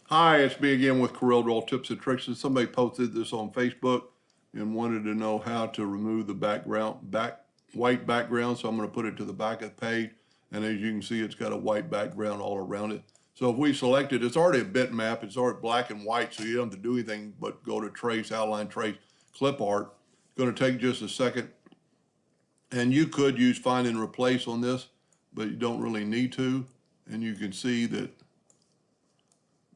Hi, it's me again with Corel Draw Tips and Tricks. And somebody posted this on Facebook and wanted to know how to remove the white background. So I'm going to put it to the back of the page. And as you can see, it's got a white background all around it. So if we select it, it's already a bitmap. It's already black and white, so you don't have to do anything but go to Trace, Outline, Trace, Clip Art. It's going to take just a second. And you could use Find and Replace on this, but you don't really need to. And you can see that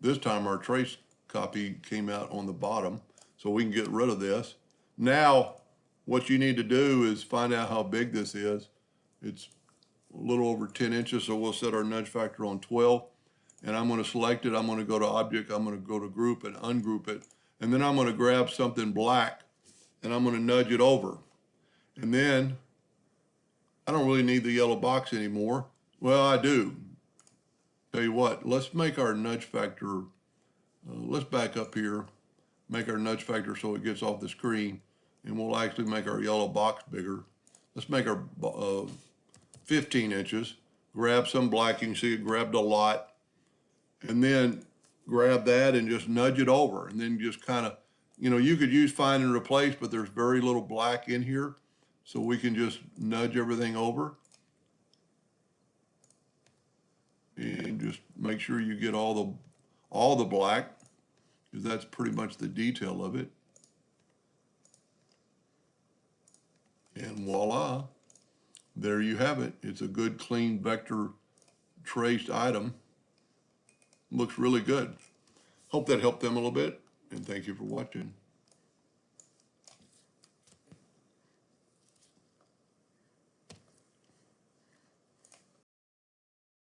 this time our trace copy came out on the bottom, so we can get rid of this. Now, what you need to do is find out how big this is. It's a little over 10 inches, so we'll set our nudge factor on 12. And I'm going to select it. I'm going to go to Object. I'm going to go to Group and ungroup it. And then I'm going to grab something black, and I'm going to nudge it over. And then I don't really need the yellow box anymore. Well, I do. Tell you what, let's make our nudge factor, let's back up here, make our nudge factor so it gets off the screen, and we'll actually make our yellow box bigger. Let's make our 15 inches, grab some black, you can see it grabbed a lot, and then grab that and just nudge it over, and then just kind of, you could use Find and Replace, but there's very little black in here, so we can just nudge everything over. And just make sure you get all the black, because that's pretty much the detail of it. And voila, there you have it. It's a good, clean, vector traced item. Looks really good. Hope that helped them a little bit, and thank you for watching.